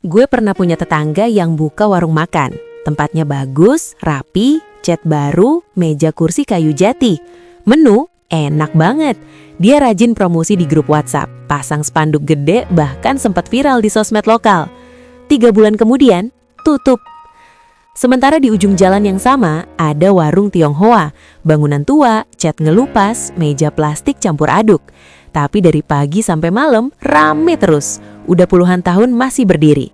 Gue pernah punya tetangga yang buka warung makan. Tempatnya bagus, rapi, cat baru, meja kursi kayu jati. Menu enak banget. Dia rajin promosi di grup WhatsApp, pasang spanduk gede, bahkan sempat viral di sosmed lokal. 3 bulan kemudian, tutup. Sementara di ujung jalan yang sama, ada warung Tionghoa. Bangunan tua, cat ngelupas, meja plastik campur aduk. Tapi dari pagi sampai malam, rame terus. Udah puluhan tahun masih berdiri.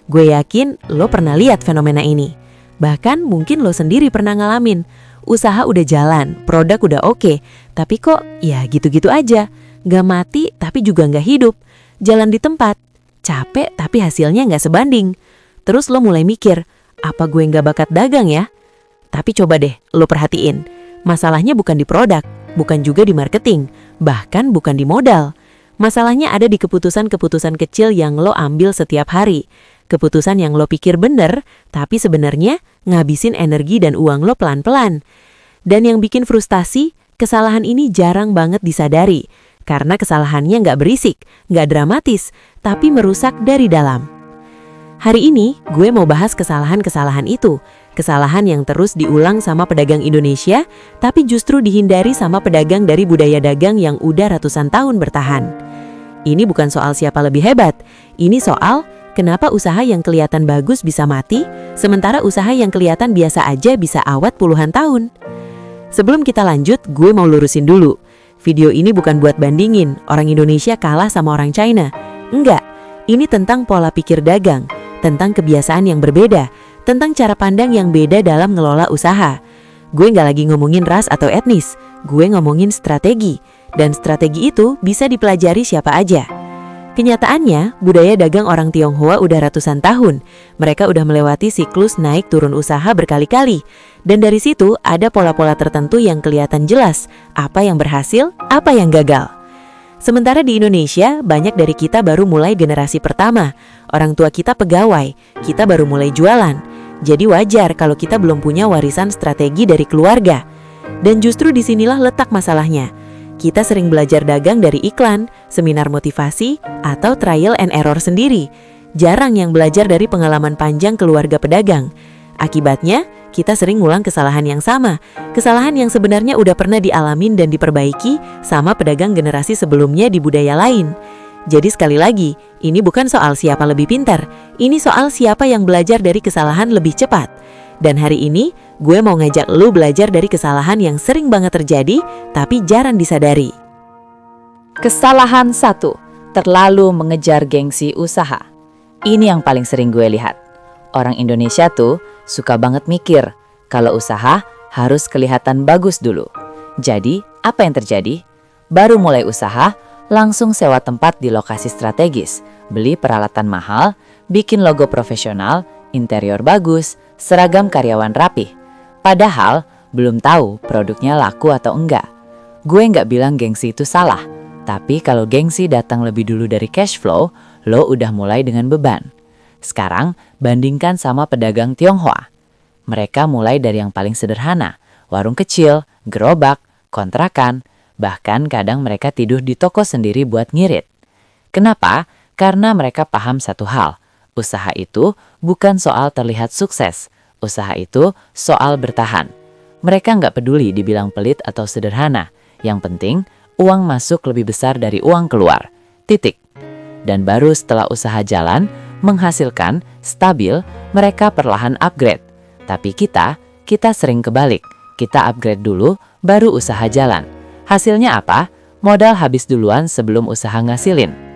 Gue yakin lo pernah lihat fenomena ini. Bahkan mungkin lo sendiri pernah ngalamin. Usaha udah jalan, produk udah oke, tapi kok ya gitu-gitu aja. Gak mati tapi juga gak hidup. Jalan di tempat, capek tapi hasilnya gak sebanding. Terus lo mulai mikir, apa gue gak bakat dagang ya? Tapi coba deh lo perhatiin, masalahnya bukan di produk, bukan juga di marketing, bahkan bukan di modal. Masalahnya ada di keputusan-keputusan kecil yang lo ambil setiap hari. Keputusan yang lo pikir bener, tapi sebenarnya ngabisin energi dan uang lo pelan-pelan. Dan yang bikin frustasi, kesalahan ini jarang banget disadari. Karena kesalahannya nggak berisik, nggak dramatis, tapi merusak dari dalam. Hari ini, gue mau bahas kesalahan-kesalahan itu. Kesalahan yang terus diulang sama pedagang Indonesia, tapi justru dihindari sama pedagang dari budaya dagang yang udah ratusan tahun bertahan. Ini bukan soal siapa lebih hebat, ini soal kenapa usaha yang kelihatan bagus bisa mati, sementara usaha yang kelihatan biasa aja bisa awet puluhan tahun. Sebelum kita lanjut, gue mau lurusin dulu. Video ini bukan buat bandingin orang Indonesia kalah sama orang China. Enggak, ini tentang pola pikir dagang, tentang kebiasaan yang berbeda, tentang cara pandang yang beda dalam ngelola usaha. Gue nggak lagi ngomongin ras atau etnis, gue ngomongin strategi. Dan strategi itu bisa dipelajari siapa aja. Kenyataannya, budaya dagang orang Tionghoa udah ratusan tahun. Mereka udah melewati siklus naik turun usaha berkali-kali. Dan dari situ ada pola-pola tertentu yang kelihatan jelas, apa yang berhasil, apa yang gagal. Sementara di Indonesia, banyak dari kita baru mulai generasi pertama. Orang tua kita pegawai, kita baru mulai jualan. Jadi wajar kalau kita belum punya warisan strategi dari keluarga. Dan justru disinilah letak masalahnya. Kita sering belajar dagang dari iklan, seminar motivasi, atau trial and error sendiri. Jarang yang belajar dari pengalaman panjang keluarga pedagang. Akibatnya, kita sering ngulang kesalahan yang sama. Kesalahan yang sebenarnya udah pernah dialamin dan diperbaiki sama pedagang generasi sebelumnya di budaya lain. Jadi sekali lagi, ini bukan soal siapa lebih pintar. Ini soal siapa yang belajar dari kesalahan lebih cepat. Dan hari ini, gue mau ngajak lu belajar dari kesalahan yang sering banget terjadi, tapi jarang disadari. Kesalahan 1, terlalu mengejar gengsi usaha. Ini yang paling sering gue lihat. Orang Indonesia tuh suka banget mikir, kalau usaha harus kelihatan bagus dulu. Jadi, apa yang terjadi? Baru mulai usaha, langsung sewa tempat di lokasi strategis, beli peralatan mahal, bikin logo profesional, interior bagus, seragam karyawan rapih. Padahal belum tahu produknya laku atau enggak. Gue nggak bilang gengsi itu salah, tapi kalau gengsi datang lebih dulu dari cash flow, lo udah mulai dengan beban. Sekarang bandingkan sama pedagang Tionghoa. Mereka mulai dari yang paling sederhana, warung kecil, gerobak, kontrakan, bahkan kadang mereka tidur di toko sendiri buat ngirit. Kenapa? Karena mereka paham satu hal. Usaha itu bukan soal terlihat sukses. Usaha itu soal bertahan. Mereka nggak peduli dibilang pelit atau sederhana. Yang penting, uang masuk lebih besar dari uang keluar. Titik. Dan baru setelah usaha jalan, menghasilkan, stabil, mereka perlahan upgrade. Tapi kita sering kebalik. Kita upgrade dulu, baru usaha jalan. Hasilnya apa? Modal habis duluan sebelum usaha ngasilin.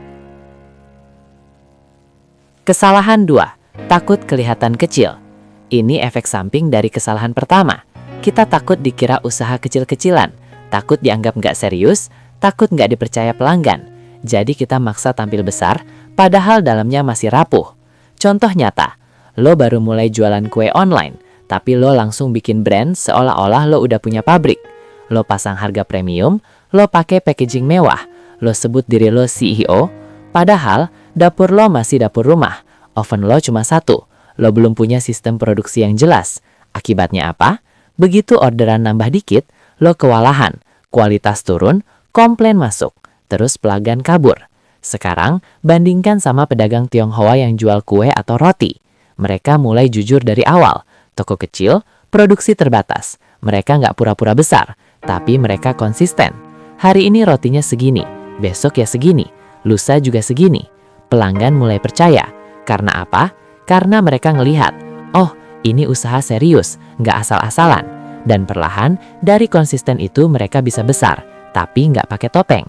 Kesalahan 2, takut kelihatan kecil. Ini efek samping dari kesalahan pertama. Kita takut dikira usaha kecil-kecilan, takut dianggap nggak serius, takut nggak dipercaya pelanggan. Jadi kita maksa tampil besar, padahal dalamnya masih rapuh. Contoh nyata, lo baru mulai jualan kue online, tapi lo langsung bikin brand seolah-olah lo udah punya pabrik. Lo pasang harga premium, lo pakai packaging mewah, lo sebut diri lo CEO, padahal dapur lo masih dapur rumah, oven lo cuma satu, lo belum punya sistem produksi yang jelas. Akibatnya apa? Begitu orderan nambah dikit, lo kewalahan, kualitas turun, komplain masuk, terus pelanggan kabur. Sekarang, bandingkan sama pedagang Tionghoa yang jual kue atau roti. Mereka mulai jujur dari awal. Toko kecil, produksi terbatas. Mereka nggak pura-pura besar, tapi mereka konsisten. Hari ini rotinya segini, besok ya segini, lusa juga segini. Pelanggan mulai percaya. Karena apa? Karena mereka ngelihat, oh ini usaha serius, nggak asal-asalan. Dan perlahan, dari konsisten itu mereka bisa besar, tapi nggak pakai topeng.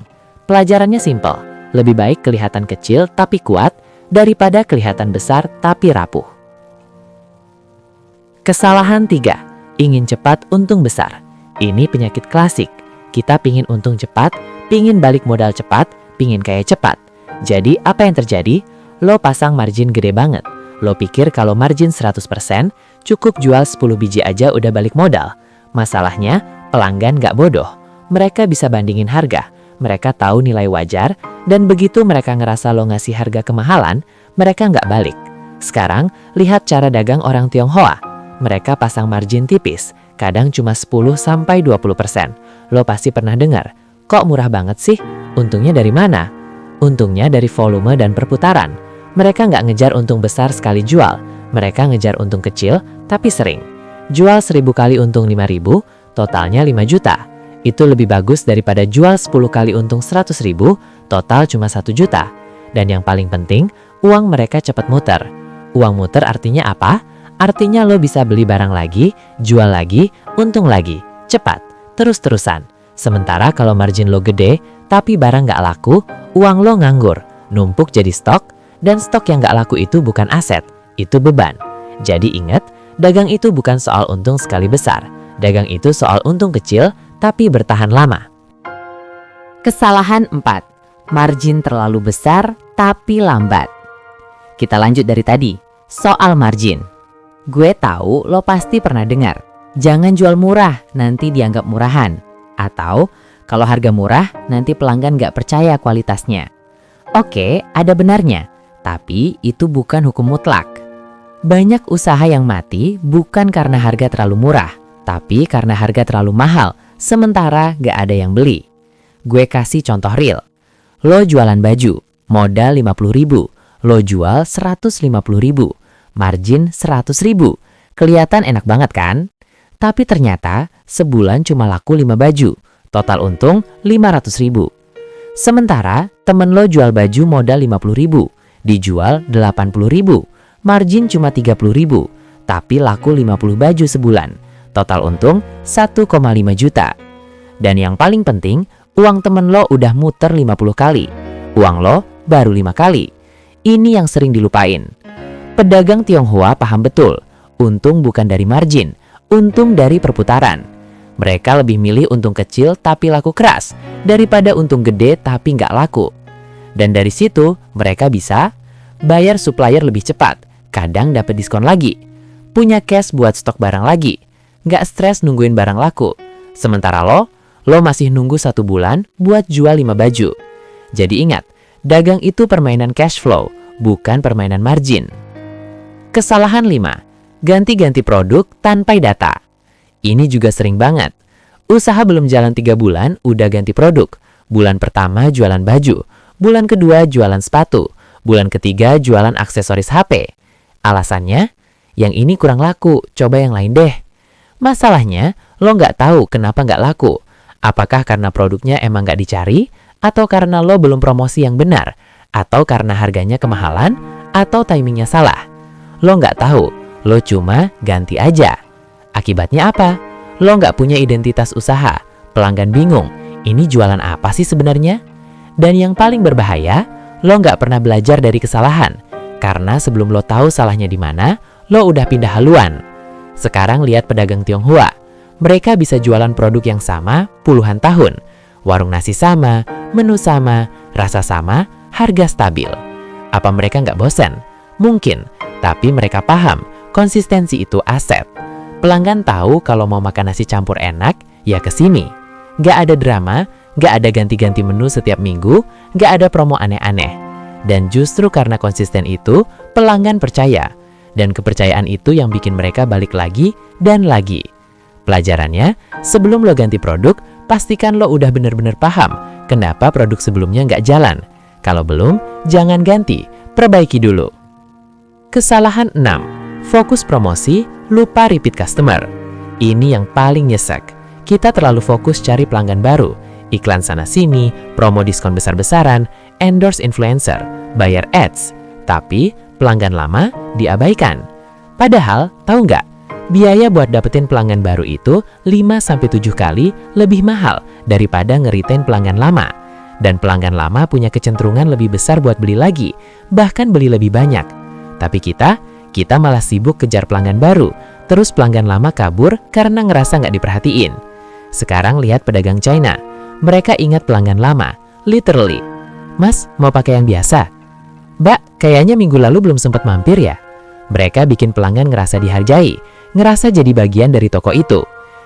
Pelajarannya simple, lebih baik kelihatan kecil tapi kuat, daripada kelihatan besar tapi rapuh. Kesalahan 3, ingin cepat untung besar. Ini penyakit klasik. Kita pingin untung cepat, pingin balik modal cepat, pingin kaya cepat. Jadi apa yang terjadi? Lo pasang margin gede banget. Lo pikir kalau margin 100%, cukup jual 10 biji aja udah balik modal. Masalahnya, pelanggan gak bodoh. Mereka bisa bandingin harga. Mereka tahu nilai wajar, dan begitu mereka ngerasa lo ngasih harga kemahalan, mereka nggak balik. Sekarang, lihat cara dagang orang Tionghoa. Mereka pasang margin tipis, kadang cuma 10-20%. Lo pasti pernah dengar, kok murah banget sih? Untungnya dari mana? Untungnya dari volume dan perputaran. Mereka nggak ngejar untung besar sekali jual, mereka ngejar untung kecil, tapi sering. Jual 1000 kali untung 5.000, totalnya 5 juta. Itu lebih bagus daripada jual 10 kali untung 100.000, total cuma 1 juta. Dan yang paling penting, uang mereka cepat muter. Uang muter artinya apa? Artinya lo bisa beli barang lagi, jual lagi, untung lagi, cepat, terus-terusan. Sementara kalau margin lo gede, tapi barang nggak laku, uang lo nganggur, numpuk jadi stok, dan stok yang nggak laku itu bukan aset, itu beban. Jadi ingat, dagang itu bukan soal untung sekali besar. Dagang itu soal untung kecil, tapi bertahan lama. Kesalahan 4, margin terlalu besar tapi lambat. Kita lanjut dari tadi, soal margin. Gue tahu lo pasti pernah dengar, jangan jual murah, nanti dianggap murahan. Atau, kalau harga murah, nanti pelanggan gak percaya kualitasnya. Oke, ada benarnya, tapi itu bukan hukum mutlak. Banyak usaha yang mati bukan karena harga terlalu murah, tapi karena harga terlalu mahal, sementara gak ada yang beli. Gue kasih contoh real. Lo jualan baju, modal 50.000, lo jual 150.000, margin 100.000. Kelihatan enak banget kan? Tapi ternyata sebulan cuma laku 5 baju, total untung 500.000. Sementara temen lo jual baju modal 50.000, dijual 80.000, margin cuma 30.000, tapi laku 50 baju sebulan, total untung 1,5 juta. Dan yang paling penting, uang temen lo udah muter 50 kali, uang lo baru 5 kali. Ini yang sering dilupain. Pedagang Tionghoa paham betul, untung bukan dari margin, untung dari perputaran. Mereka lebih milih untung kecil tapi laku keras, daripada untung gede tapi nggak laku. Dan dari situ, mereka bisa bayar supplier lebih cepat, kadang dapat diskon lagi, punya cash buat stok barang lagi, nggak stres nungguin barang laku. Sementara lo masih nunggu 1 bulan buat jual 5 baju. Jadi ingat, dagang itu permainan cash flow, bukan permainan margin. Kesalahan 5, ganti-ganti produk tanpa data. Ini juga sering banget. Usaha belum jalan 3 bulan, udah ganti produk. Bulan pertama jualan baju, bulan kedua jualan sepatu, bulan ketiga jualan aksesoris HP. Alasannya, yang ini kurang laku, coba yang lain deh. Masalahnya, lo nggak tahu kenapa nggak laku. Apakah karena produknya emang nggak dicari, atau karena lo belum promosi yang benar, atau karena harganya kemahalan, atau timingnya salah. Lo nggak tahu, lo cuma ganti aja. Akibatnya apa? Lo nggak punya identitas usaha, pelanggan bingung, ini jualan apa sih sebenarnya? Dan yang paling berbahaya, lo nggak pernah belajar dari kesalahan. Karena sebelum lo tahu salahnya di mana, lo udah pindah haluan. Sekarang lihat pedagang Tionghoa. Mereka bisa jualan produk yang sama puluhan tahun. Warung nasi sama, menu sama, rasa sama, harga stabil. Apa mereka nggak bosan? Mungkin. Tapi mereka paham, konsistensi itu aset. Pelanggan tahu kalau mau makan nasi campur enak, ya kesini. Nggak ada drama, nggak ada ganti-ganti menu setiap minggu, nggak ada promo aneh-aneh. Dan justru karena konsisten itu, pelanggan percaya. Dan kepercayaan itu yang bikin mereka balik lagi dan lagi. Pelajarannya, sebelum lo ganti produk, pastikan lo udah bener-bener paham kenapa produk sebelumnya nggak jalan. Kalau belum, jangan ganti, perbaiki dulu. Kesalahan 6. Fokus promosi, lupa repeat customer. Ini yang paling nyesek. Kita terlalu fokus cari pelanggan baru, iklan sana-sini, promo diskon besar-besaran, endorse influencer, bayar ads. Tapi pelanggan lama diabaikan. Padahal, tahu nggak? Biaya buat dapetin pelanggan baru itu 5-7 kali lebih mahal daripada nge-retain pelanggan lama. Dan pelanggan lama punya kecenderungan lebih besar buat beli lagi, bahkan beli lebih banyak. Tapi kita malah sibuk kejar pelanggan baru, terus pelanggan lama kabur karena ngerasa nggak diperhatiin. Sekarang lihat pedagang China, mereka ingat pelanggan lama, literally. Mas, mau pakai yang biasa? Mbak, kayaknya minggu lalu belum sempat mampir ya? Mereka bikin pelanggan ngerasa dihargai, ngerasa jadi bagian dari toko itu.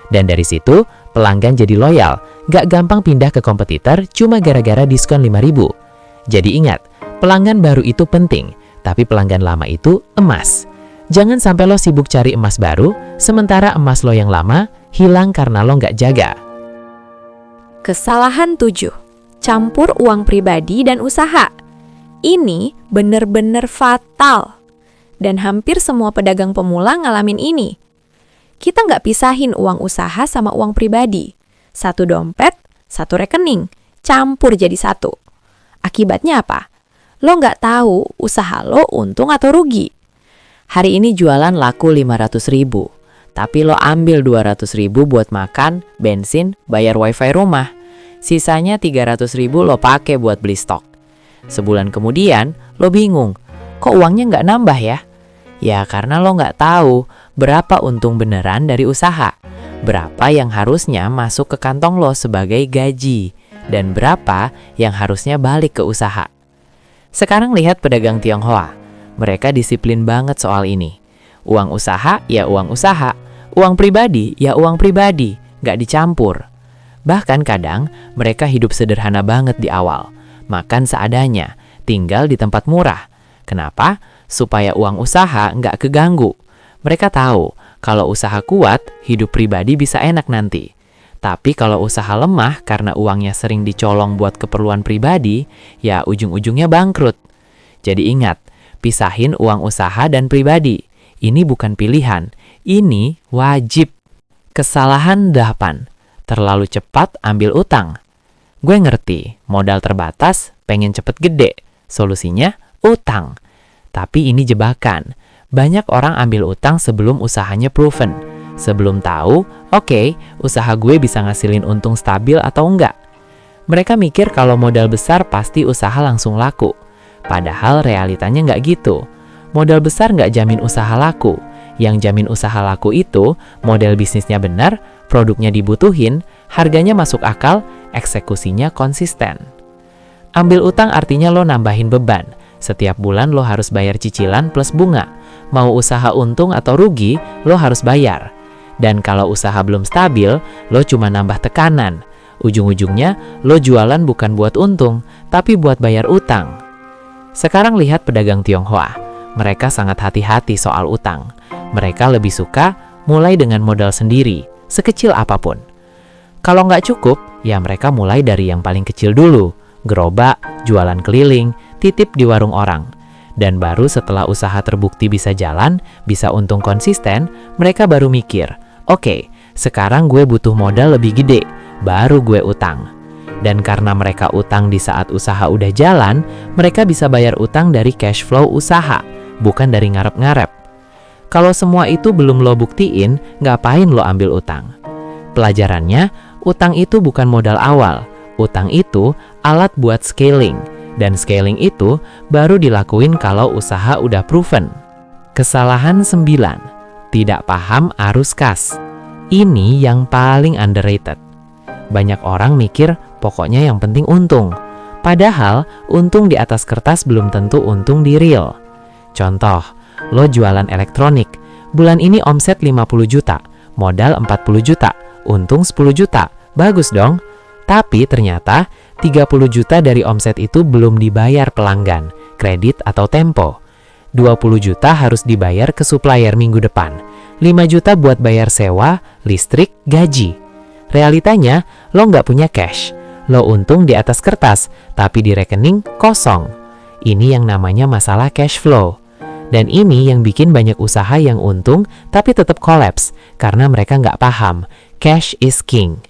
Dan dari situ, pelanggan jadi loyal, gak gampang pindah ke kompetitor cuma gara-gara diskon 5.000. Jadi ingat, pelanggan baru itu penting, tapi pelanggan lama itu emas. Jangan sampai lo sibuk cari emas baru, sementara emas lo yang lama hilang karena lo gak jaga. Kesalahan 7. Campur uang pribadi dan usaha. Ini bener-bener fatal. Dan hampir semua pedagang pemula ngalamin ini. Kita nggak pisahin uang usaha sama uang pribadi. Satu dompet, satu rekening, campur jadi satu. Akibatnya apa? Lo nggak tahu usaha lo untung atau rugi. Hari ini jualan laku 500.000, tapi lo ambil 200.000 buat makan, bensin, bayar wifi rumah. Sisanya 300.000 lo pakai buat beli stok. Sebulan kemudian, lo bingung, kok uangnya nggak nambah ya? Ya karena lo nggak tahu berapa untung beneran dari usaha, berapa yang harusnya masuk ke kantong lo sebagai gaji, dan berapa yang harusnya balik ke usaha. Sekarang lihat pedagang Tionghoa, mereka disiplin banget soal ini. Uang usaha ya uang usaha, uang pribadi ya uang pribadi, nggak dicampur. Bahkan kadang mereka hidup sederhana banget di awal, makan seadanya, tinggal di tempat murah. Kenapa? Supaya uang usaha nggak keganggu. Mereka tahu kalau usaha kuat, hidup pribadi bisa enak nanti. Tapi kalau usaha lemah karena uangnya sering dicolong buat keperluan pribadi, ya ujung-ujungnya bangkrut. Jadi ingat, pisahin uang usaha dan pribadi. Ini bukan pilihan, ini wajib. Kesalahan 8. Terlalu cepat ambil utang. Gue ngerti, modal terbatas, pengen cepet gede. Solusinya, utang. Tapi ini jebakan. Banyak orang ambil utang sebelum usahanya proven. Sebelum tahu, oke, usaha gue bisa ngasilin untung stabil atau enggak. Mereka mikir kalau modal besar pasti usaha langsung laku. Padahal realitanya nggak gitu. Modal besar nggak jamin usaha laku. Yang jamin usaha laku itu, model bisnisnya benar, produknya dibutuhin, harganya masuk akal, eksekusinya konsisten. Ambil utang artinya lo nambahin beban. Setiap bulan lo harus bayar cicilan plus bunga. Mau usaha untung atau rugi, lo harus bayar. Dan kalau usaha belum stabil, lo cuma nambah tekanan. Ujung-ujungnya, lo jualan bukan buat untung, tapi buat bayar utang. Sekarang lihat pedagang Tionghoa. Mereka sangat hati-hati soal utang. Mereka lebih suka mulai dengan modal sendiri, sekecil apapun. Kalau nggak cukup, ya mereka mulai dari yang paling kecil dulu. Gerobak, jualan keliling, titip di warung orang. Dan baru setelah usaha terbukti bisa jalan, bisa untung konsisten, mereka baru mikir, oke, sekarang gue butuh modal lebih gede, baru gue utang. Dan karena mereka utang di saat usaha udah jalan, mereka bisa bayar utang dari cash flow usaha, bukan dari ngarep-ngarep. Kalau semua itu belum lo buktiin, ngapain lo ambil utang? Pelajarannya, utang itu bukan modal awal, utang itu alat buat scaling. Dan scaling itu baru dilakuin kalau usaha udah proven. Kesalahan 9. Tidak paham arus kas. Ini yang paling underrated. Banyak orang mikir pokoknya yang penting untung. Padahal untung di atas kertas belum tentu untung di real. Contoh, lo jualan elektronik. Bulan ini omset 50 juta, modal 40 juta, untung 10 juta. Bagus dong. Tapi ternyata 30 juta dari omset itu belum dibayar pelanggan, kredit atau tempo. 20 juta harus dibayar ke supplier minggu depan. 5 juta buat bayar sewa, listrik, gaji. Realitanya, lo nggak punya cash. lo untung di atas kertas, tapi di rekening kosong. Ini yang namanya masalah cash flow. Dan ini yang bikin banyak usaha yang untung tapi tetap collapse karena mereka nggak paham, cash is king.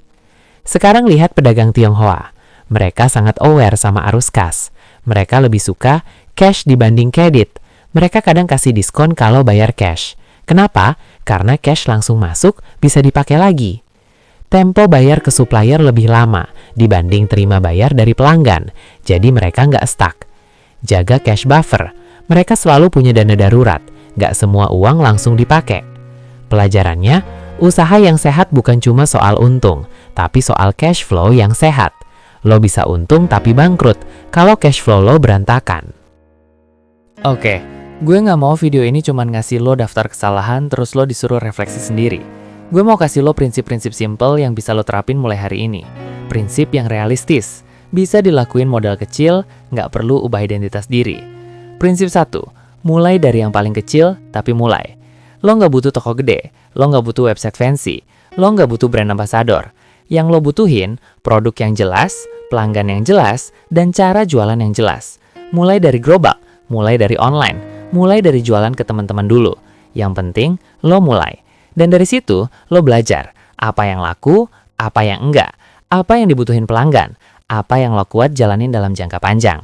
Sekarang lihat pedagang Tionghoa. Mereka sangat aware sama arus kas. Mereka lebih suka cash dibanding kredit. Mereka kadang kasih diskon kalau bayar cash. Kenapa? Karena cash langsung masuk, bisa dipakai lagi. Tempo bayar ke supplier lebih lama dibanding terima bayar dari pelanggan, jadi mereka nggak stuck. Jaga cash buffer, mereka selalu punya dana darurat, nggak semua uang langsung dipakai. Pelajarannya, usaha yang sehat bukan cuma soal untung, tapi soal cash flow yang sehat. Lo bisa untung tapi bangkrut kalau cash flow lo berantakan. Oke, gue nggak mau video ini cuma ngasih lo daftar kesalahan terus lo disuruh refleksi sendiri. Gue mau kasih lo prinsip-prinsip simple yang bisa lo terapin mulai hari ini. Prinsip yang realistis, bisa dilakuin modal kecil, nggak perlu ubah identitas diri. Prinsip 1, mulai dari yang paling kecil, tapi mulai. Lo nggak butuh toko gede, lo nggak butuh website fancy, lo nggak butuh brand ambassador. Yang lo butuhin, produk yang jelas, pelanggan yang jelas, dan cara jualan yang jelas. Mulai dari gerobak, mulai dari online, mulai dari jualan ke teman-teman dulu. Yang penting, lo mulai. Dan dari situ, lo belajar apa yang laku, apa yang enggak, apa yang dibutuhin pelanggan, apa yang lo kuat jalanin dalam jangka panjang.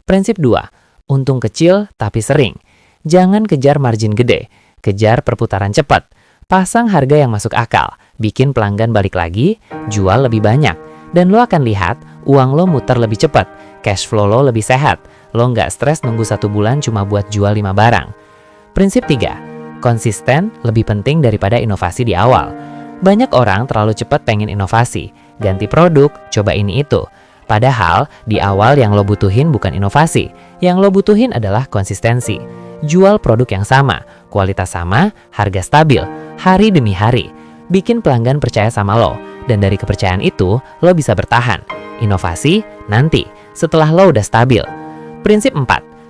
Prinsip 2, untung kecil tapi sering. Jangan kejar margin gede, kejar perputaran cepat. Pasang harga yang masuk akal, bikin pelanggan balik lagi, jual lebih banyak. Dan lo akan lihat uang lo muter lebih cepat, cash flow lo lebih sehat. Lo nggak stres nunggu 1 bulan cuma buat jual 5 barang. Prinsip 3, konsisten lebih penting daripada inovasi di awal. Banyak orang terlalu cepat pengen inovasi, ganti produk, coba ini itu. Padahal di awal yang lo butuhin bukan inovasi, yang lo butuhin adalah konsistensi. Jual produk yang sama, kualitas sama, harga stabil, hari demi hari. Bikin pelanggan percaya sama lo, dan dari kepercayaan itu lo bisa bertahan. Inovasi nanti, setelah lo udah stabil. Prinsip 4,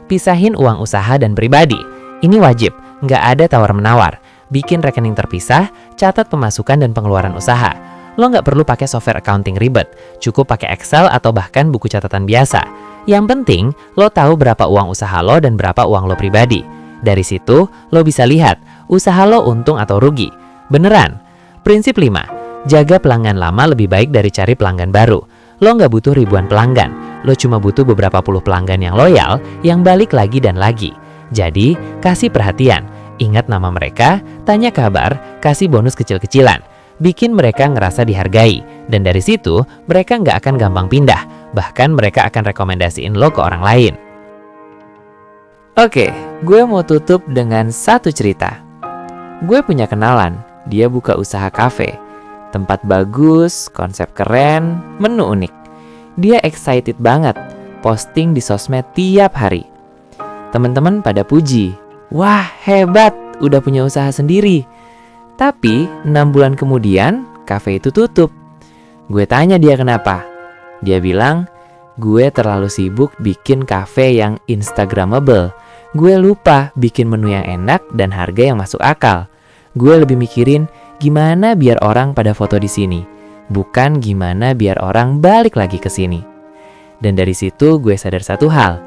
pisahin uang usaha dan pribadi. Ini wajib, nggak ada tawar-menawar. Bikin rekening terpisah, catat pemasukan dan pengeluaran usaha. Lo nggak perlu pakai software accounting ribet, cukup pakai Excel atau bahkan buku catatan biasa. Yang penting, lo tahu berapa uang usaha lo dan berapa uang lo pribadi. Dari situ, lo bisa lihat usaha lo untung atau rugi. Beneran. Prinsip 5, jaga pelanggan lama lebih baik dari cari pelanggan baru. Lo nggak butuh ribuan pelanggan, lo cuma butuh beberapa puluh pelanggan yang loyal, yang balik lagi dan lagi. Jadi, kasih perhatian, ingat nama mereka, tanya kabar, kasih bonus kecil-kecilan. Bikin mereka ngerasa dihargai, dan dari situ mereka nggak akan gampang pindah, bahkan mereka akan rekomendasiin lo ke orang lain. Oke, gue mau tutup dengan satu cerita. Gue punya kenalan, dia buka usaha kafe. Tempat bagus, konsep keren, menu unik. Dia excited banget, posting di sosmed tiap hari. Teman-teman pada puji, wah hebat, udah punya usaha sendiri. Tapi 6 bulan kemudian, kafe itu tutup. Gue tanya dia kenapa. Dia bilang, gue terlalu sibuk bikin kafe yang instagramable. Gue lupa bikin menu yang enak dan harga yang masuk akal. Gue lebih mikirin gimana biar orang pada foto di sini, bukan gimana biar orang balik lagi ke sini. Dan dari situ gue sadar satu hal.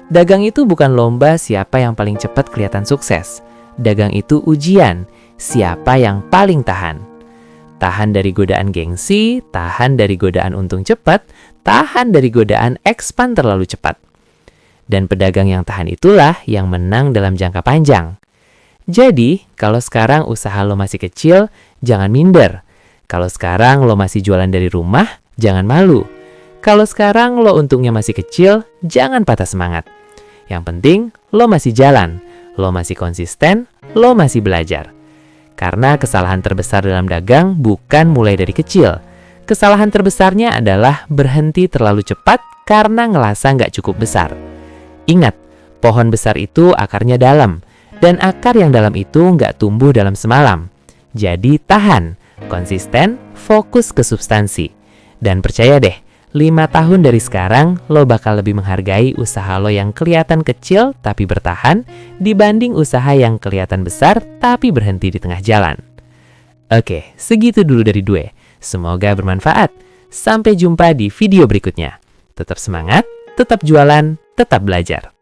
Dagang itu bukan lomba siapa yang paling cepat kelihatan sukses. Dagang itu ujian, siapa yang paling tahan. Tahan dari godaan gengsi, tahan dari godaan untung cepat, tahan dari godaan expand terlalu cepat. Dan pedagang yang tahan itulah yang menang dalam jangka panjang. Jadi, kalau sekarang usaha lo masih kecil, jangan minder. Kalau sekarang lo masih jualan dari rumah, jangan malu. Kalau sekarang lo untungnya masih kecil, jangan patah semangat. Yang penting, lo masih jalan, lo masih konsisten, lo masih belajar. Karena kesalahan terbesar dalam dagang bukan mulai dari kecil. Kesalahan terbesarnya adalah berhenti terlalu cepat karena ngerasa nggak cukup besar. Ingat, pohon besar itu akarnya dalam, dan akar yang dalam itu nggak tumbuh dalam semalam. Jadi tahan, konsisten, fokus ke substansi. Dan percaya deh, 5 tahun dari sekarang, lo bakal lebih menghargai usaha lo yang kelihatan kecil tapi bertahan dibanding usaha yang kelihatan besar tapi berhenti di tengah jalan. Oke, segitu dulu dari gue. Semoga bermanfaat. Sampai jumpa di video berikutnya. Tetap semangat, tetap jualan, tetap belajar.